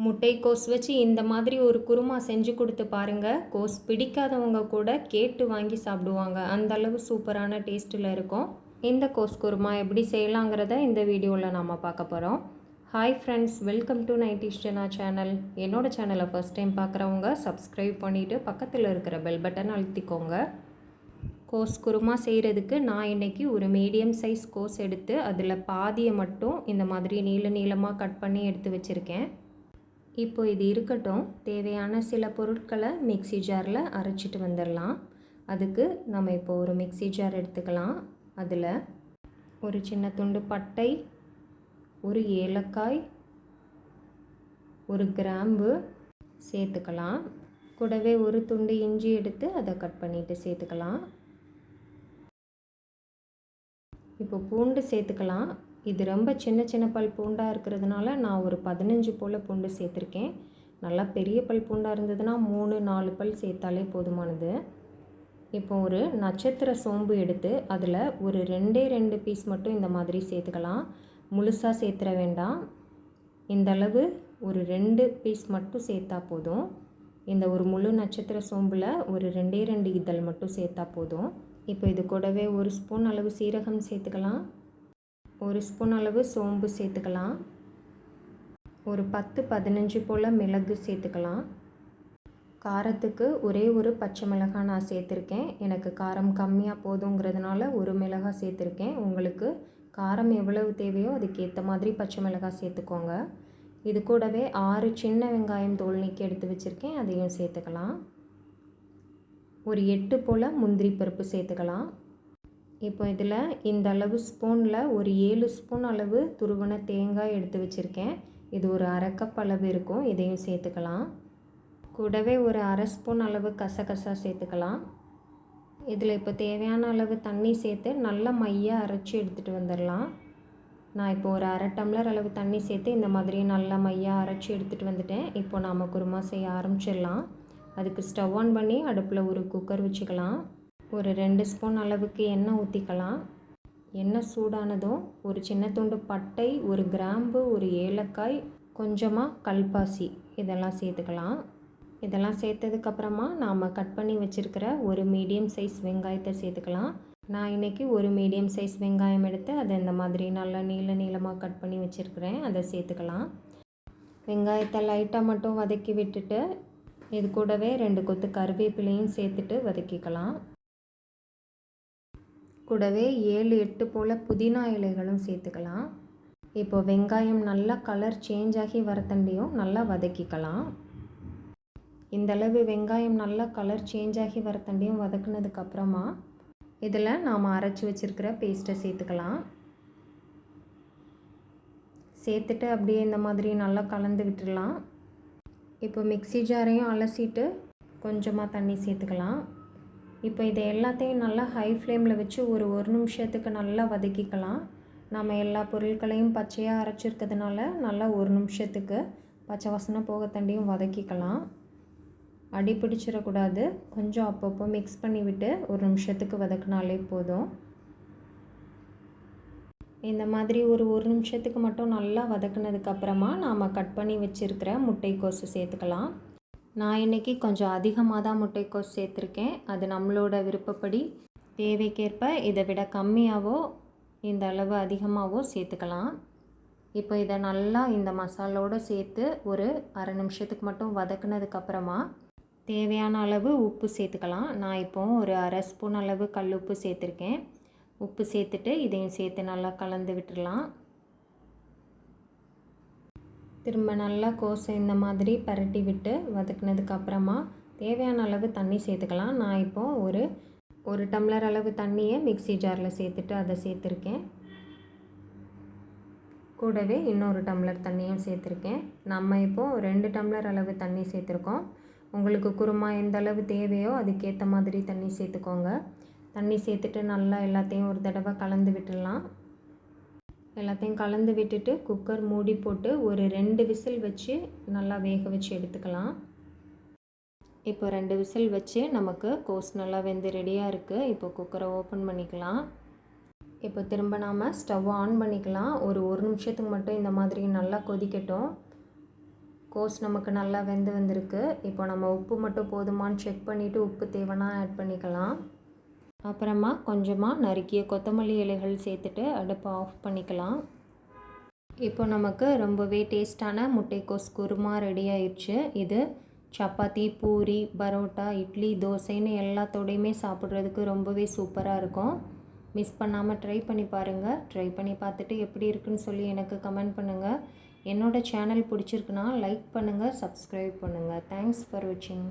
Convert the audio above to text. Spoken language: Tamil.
முட்டைக்கோஸ் வச்சு இந்த மாதிரி ஒரு குருமா செஞ்சு கொடுத்து பாருங்கள். கோஸ் பிடிக்காதவங்க கூட கேட்டு வாங்கி சாப்பிடுவாங்க. அந்த அளவு சூப்பரான டேஸ்ட்டில் இருக்கும். இந்த கோஸ் குருமா எப்படி செய்யலாங்கிறத இந்த வீடியோவில் நாம் பார்க்க போகிறோம். ஹாய் ஃப்ரெண்ட்ஸ், வெல்கம் டு நைட்டிஷ்டனா சேனல். என்னோடய சேனலை ஃபஸ்ட் டைம் பார்க்குறவங்க சப்ஸ்கிரைப் பண்ணிவிட்டு பக்கத்தில் இருக்கிற பெல் பட்டன் அழுத்திக்கோங்க. கோஸ் குருமா செய்கிறதுக்கு நான் இன்றைக்கி ஒரு மீடியம் சைஸ் கோஸ் எடுத்து அதில் பாதியை மட்டும் இந்த மாதிரி நீளமாக கட் பண்ணி எடுத்து வச்சுருக்கேன். இப்போ இது இருக்கட்டும். தேவையான சில பொருட்களை மிக்ஸி ஜாரில் அரைச்சிட்டு வந்துடலாம். அதுக்கு நம்ம இப்போ ஒரு மிக்ஸி ஜார் எடுத்துக்கலாம். அதில் ஒரு சின்ன துண்டு பட்டை, ஒரு ஏலக்காய், ஒரு கிராம்பு சேர்த்துக்கலாம். கூடவே ஒரு துண்டு இஞ்சி எடுத்து அதை கட் பண்ணிவிட்டு சேர்த்துக்கலாம். இப்போ பூண்டு சேர்த்துக்கலாம். இது ரொம்ப சின்ன பல் பூண்டாக இருக்கிறதுனால நான் ஒரு 15 போல் பூண்டு சேர்த்துருக்கேன். நல்லா பெரிய பல் பூண்டாக இருந்ததுன்னா 3-4 பல் சேர்த்தாலே போதுமானது. இப்போ ஒரு நட்சத்திர சோம்பு எடுத்து அதில் ஒரு 2 பீஸ் மட்டும் இந்த மாதிரி சேர்த்துக்கலாம். முழுசாக சேர்த்துற வேண்டாம். இந்தளவு ஒரு 2 பீஸ் மட்டும் சேர்த்தா போதும். இந்த ஒரு முழு நட்சத்திர சோம்பில் ஒரு 2 இதழ் மட்டும் சேர்த்தா போதும். இப்போ இது கூடவே ஒரு ஸ்பூன் அளவு சீரகம் சேர்த்துக்கலாம். ஒரு ஸ்பூன் அளவு சோம்பு சேர்த்துக்கலாம். ஒரு 10-15 போல் மிளகு சேர்த்துக்கலாம். காரத்துக்கு ஒரே ஒரு பச்சை மிளகாய் நான் சேர்த்துருக்கேன். எனக்கு காரம் கம்மியாக போதுங்கிறதுனால ஒரு மிளகாய் சேர்த்துருக்கேன். உங்களுக்கு காரம் எவ்வளவு தேவையோ அதுக்கேற்ற மாதிரி பச்சை மிளகாய் சேர்த்துக்கோங்க. இது கூடவே 6 சின்ன வெங்காயம் தோல் நீக்கி எடுத்து வச்சுருக்கேன், அதையும் சேர்த்துக்கலாம். ஒரு 8 போல் முந்திரி பருப்பு சேர்த்துக்கலாம். இப்போ இதில் இந்த அளவு ஸ்பூனில் ஒரு 7 ஸ்பூன் அளவு துருவன தேங்காய் எடுத்து வச்சுருக்கேன். இது ஒரு 1/2 கப் அளவு இருக்கும். இதையும் சேர்த்துக்கலாம். கூடவே ஒரு 1/2 ஸ்பூன் அளவு கசகசா சேர்த்துக்கலாம். இதில் இப்போ தேவையான அளவு தண்ணி சேர்த்து நல்லா மையாக அரைச்சி எடுத்துகிட்டு வந்துடலாம். நான் இப்போ ஒரு 1/2 டம்ளர் அளவு தண்ணி சேர்த்து இந்த மாதிரி நல்லா மையாக அரைச்சி எடுத்துகிட்டு வந்துட்டேன். இப்போ நாம் குருமா செய்ய ஆரம்பிச்சிடலாம். அதுக்கு ஸ்டவ் ஆன் பண்ணி அடுப்பில் ஒரு குக்கர் வச்சுக்கலாம். ஒரு 2 ஸ்பூன் அளவுக்கு எண்ணெய் ஊற்றிக்கலாம். எண்ணெய் சூடானதும் ஒரு சின்ன துண்டு பட்டை, ஒரு கிராம்பு, ஒரு ஏலக்காய், கொஞ்சமாக கல்பாசி இதெல்லாம் சேர்த்துக்கலாம். இதெல்லாம் சேர்த்ததுக்கப்புறமா நாம் கட் பண்ணி வச்சுருக்கிற ஒரு மீடியம் சைஸ் வெங்காயத்தை சேர்த்துக்கலாம். நான் இன்றைக்கி ஒரு மீடியம் சைஸ் வெங்காயம் எடுத்து அதை இந்த மாதிரி நல்லா நீளமாக கட் பண்ணி வச்சுருக்கிறேன். அதை சேர்த்துக்கலாம். வெங்காயத்தை லைட்டாக மட்டும் வதக்கி விட்டுட்டு இது கூடவே 2 கொத்து கருவேப்பிலையும் சேர்த்துட்டு வதக்கிக்கலாம். கூடவே 7-8 போல் புதினா இலைகளும் சேர்த்துக்கலாம். இப்போ வெங்காயம் நல்லா கலர் சேஞ்ச் ஆகி வரத்தண்டியும் நல்லா வதக்கிக்கலாம். இந்தளவு வெங்காயம் நல்லா கலர் சேஞ்ச் ஆகி வரத்தண்டியும் வதக்குனதுக்கப்புறமா இதில் நாம் அரைச்சி வச்சுருக்கிற பேஸ்ட்டை சேர்த்துக்கலாம். சேர்த்துட்டு அப்படியே இந்த மாதிரி நல்லா கலந்து விட்டுடலாம். இப்போ மிக்ஸி ஜாரையும் அலசிட்டு கொஞ்சமாக தண்ணி சேர்த்துக்கலாம். இப்போ இதை எல்லாத்தையும் நல்லா ஹை ஃப்ளேமில் வச்சு ஒரு நிமிஷத்துக்கு நல்லா வதக்கிக்கலாம். நம்ம எல்லா பொருட்களையும் பச்சையாக அரைச்சிருக்கிறதுனால நல்லா 1 நிமிஷத்துக்கு பச்சை வாசனை போக தண்டியும் வதக்கிக்கலாம். அடி பிடிச்சிடக்கூடாது. கொஞ்சம் அப்பப்போ மிக்ஸ் பண்ணி விட்டு 1 நிமிஷத்துக்கு வதக்கினாலே போதும். இந்த மாதிரி ஒரு நிமிஷத்துக்கு மட்டும் நல்லா வதக்குனதுக்கப்புறமா நாம் கட் பண்ணி வச்சுருக்கிற முட்டைக்கோஸு சேர்த்துக்கலாம். நான் இன்றைக்கி கொஞ்சம் அதிகமாக தான் முட்டைக்கோஸ் சேர்த்துருக்கேன். அது நம்மளோட விருப்பப்படி தேவைக்கேற்ப இதை விட கம்மியாகவோ இந்த அளவு அதிகமாகவோ சேர்த்துக்கலாம். இப்போ இதை நல்லா இந்த மசாலோடு சேர்த்து ஒரு 1/2 நிமிஷத்துக்கு மட்டும் வதக்குனதுக்கப்புறமா தேவையான அளவு உப்பு சேர்த்துக்கலாம். நான் இப்போ ஒரு 1/2 ஸ்பூன் அளவு கல் உப்பு சேர்த்துருக்கேன். உப்பு சேர்த்துட்டு இதையும் சேர்த்து நல்லா கலந்து விட்டுடலாம். திரும்ப நல்லா கோஸை இந்த மாதிரி பரட்டி விட்டு வதக்குனதுக்கப்புறமா தேவையான அளவு தண்ணி சேர்த்துக்கலாம். நான் இப்போது ஒரு டம்ளர் அளவு தண்ணியை மிக்ஸி ஜாரில் சேர்த்துட்டு அதை சேர்த்துருக்கேன். கூடவே இன்னொரு டம்ளர் தண்ணியும் சேர்த்துருக்கேன். நம்ம இப்போது 2 டம்ளர் அளவு தண்ணி சேர்த்துருக்கோம். உங்களுக்கு குருமா எந்த அளவு தேவையோ அதுக்கேற்ற மாதிரி தண்ணி சேர்த்துக்கோங்க. தண்ணி சேர்த்துட்டு நல்லா எல்லாத்தையும் ஒரு தடவை கலந்து விட்டுடலாம். எல்லாத்தையும் கலந்து விட்டுட்டு குக்கர் மூடி போட்டு ஒரு 2 விசில் வச்சு நல்லா வேக வச்சு எடுத்துக்கலாம். இப்போ 2 விசில் வச்சு நமக்கு கோஸ் நல்லா வெந்து ரெடியாக இருக்குது. இப்போ குக்கரை ஓப்பன் பண்ணிக்கலாம். இப்போ திரும்ப நாம் ஸ்டவ் ஆன் பண்ணிக்கலாம். ஒரு நிமிஷத்துக்கு மட்டும் இந்த மாதிரி நல்லா கொதிக்கட்டும். கோஸ் நமக்கு நல்லா வெந்து வந்திருக்கு. இப்போ நம்ம உப்பு மட்டும் போதுமான்னு செக் பண்ணிவிட்டு உப்பு தேவைன்னா ஆட் பண்ணிக்கலாம். அப்புறமா கொஞ்சமாக நறுக்கிய கொத்தமல்லி இலைகள் சேர்த்துட்டு அடுப்பை ஆஃப் பண்ணிக்கலாம். இப்போ நமக்கு ரொம்பவே டேஸ்டான முட்டைக்கோஸ் குருமா ரெடி ஆயிடுச்சு. இது சப்பாத்தி, பூரி, பரோட்டா, இட்லி, தோசைன்னு எல்லாத்தோடையுமே சாப்பிட்றதுக்கு ரொம்பவே சூப்பராக இருக்கும். மிஸ் பண்ணாமல் ட்ரை பண்ணி பாருங்கள். ட்ரை பண்ணி பார்த்துட்டு எப்படி இருக்குன்னு சொல்லி எனக்கு கமெண்ட் பண்ணுங்கள். என்னோடய சேனல் பிடிச்சிருக்குன்னா லைக் பண்ணுங்கள், சப்ஸ்கிரைப் பண்ணுங்கள். தேங்க்ஸ் ஃபார் வாட்சிங்.